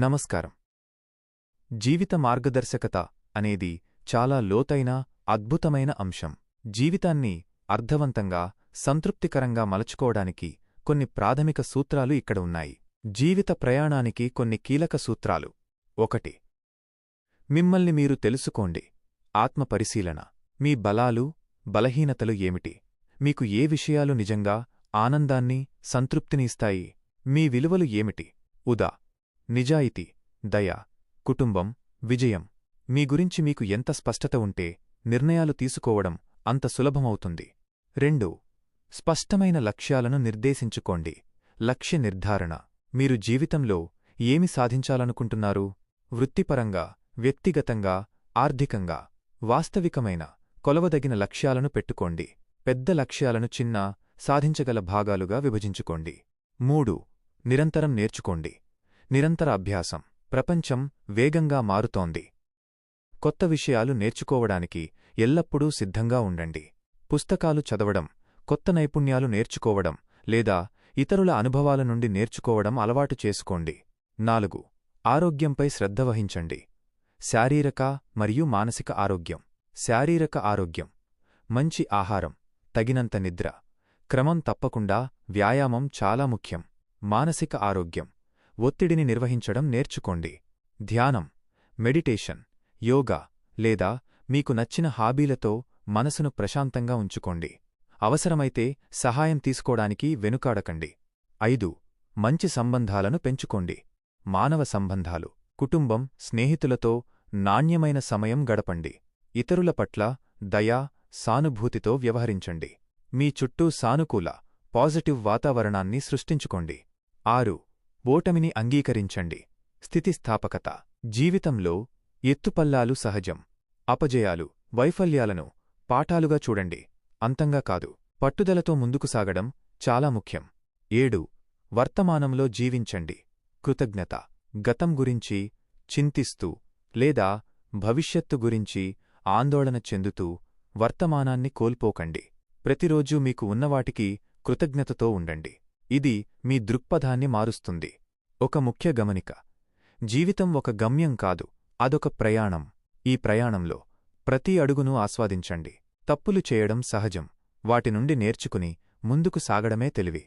నమస్కారం. జీవిత మార్గదర్శకత అనేది చాలా లోతైన, అద్భుతమైన అంశం. జీవితాన్ని అర్థవంతంగా, సంతృప్తికరంగా మలచుకోవడానికి కొన్ని ప్రాథమిక సూత్రాలు ఇక్కడ ఉన్నాయి. జీవిత ప్రయాణానికి కొన్ని కీలక సూత్రాలు. 1. మిమ్మల్ని మీరు తెలుసుకోండి. ఆత్మపరిశీలన. మీ బలాలు, బలహీనతలు ఏమిటి? మీకు ఏ విషయాలు నిజంగా ఆనందాన్ని, సంతృప్తిని ఇస్తాయి? మీ విలువలు ఏమిటి? ఉదా. నిజాయితీ, దయ, కుటుంబం, విజయం. మీ గురించి మీకు ఎంత స్పష్టత ఉంటే నిర్ణయాలు తీసుకోవడం అంత సులభమవుతుంది. 2. స్పష్టమైన లక్ష్యాలను నిర్దేశించుకోండి. లక్ష్య నిర్ధారణ. మీరు జీవితంలో ఏమి సాధించాలనుకుంటున్నారు? వృత్తిపరంగా, వ్యక్తిగతంగా, ఆర్థికంగా. వాస్తవికమైన, కొలవదగిన లక్ష్యాలను పెట్టుకోండి. పెద్ద లక్ష్యాలను చిన్న, సాధించగల భాగాలుగా విభజించుకోండి. 3. నిరంతరం నేర్చుకోండి. నిరంతర అభ్యాసం. ప్రపంచం వేగంగా మారుతోంది. కొత్త విషయాలు నేర్చుకోవడానికి ఎల్లప్పుడూ సిద్ధంగా ఉండండి. పుస్తకాలు చదవడం, కొత్త నైపుణ్యాలు నేర్చుకోవడం లేదా ఇతరుల అనుభవాల నుండి నేర్చుకోవడం అలవాటు చేసుకోండి. 4. ఆరోగ్యంపై శ్రద్ధ వహించండి. శారీరక మరియు మానసిక ఆరోగ్యం. శారీరక ఆరోగ్యం. మంచి ఆహారం, తగినంత నిద్ర, క్రమం తప్పకుండా వ్యాయామం చాలా ముఖ్యం. మానసిక ఆరోగ్యం. ఒత్తిడిని నిర్వహించడం నేర్చుకోండి. ధ్యానం, మెడిటేషన్, యోగా లేదా మీకు నచ్చిన హాబీలతో మనసును ప్రశాంతంగా ఉంచుకోండి. అవసరమైతే సహాయం తీసుకోడానికి వెనుకాడకండి. 5. మంచి సంబంధాలను పెంచుకోండి. మానవ సంబంధాలు. కుటుంబం, స్నేహితులతో నాణ్యమైన సమయం గడపండి. ఇతరుల పట్ల దయా, సానుభూతితో వ్యవహరించండి. మీ చుట్టూ సానుకూల, పాజిటివ్ వాతావరణాన్ని సృష్టించుకోండి. 6. ఓటమిని అంగీకరించండి. స్థితిస్థాపకత. జీవితంలో ఎత్తుపల్లాలు సహజం. అపజయాలు, వైఫల్యాలను పాఠాలుగా చూడండి, అంతంగా కాదు. పట్టుదలతో ముందుకు సాగడం చాలా ముఖ్యం. 7. వర్తమానంలో జీవించండి. కృతజ్ఞత. గతం గురించి చింతిస్తూ లేదా భవిష్యత్తు గురించి ఆందోళన చెందుతూ వర్తమానాన్ని కోల్పోకండి. ప్రతిరోజూ మీకు ఉన్నవాటికి కృతజ్ఞతతో ఉండండి. ఇది మీ దృక్పథాన్ని మారుస్తుంది. ఒక ముఖ్య గమనిక. జీవితం ఒక గమ్యం కాదు, అదొక ప్రయాణం. ఈ ప్రయాణంలో ప్రతి అడుగునూ ఆస్వాదించండి. తప్పులు చేయడం సహజం. వాటి నుండి నేర్చుకుని ముందుకు సాగడమే తెలివి.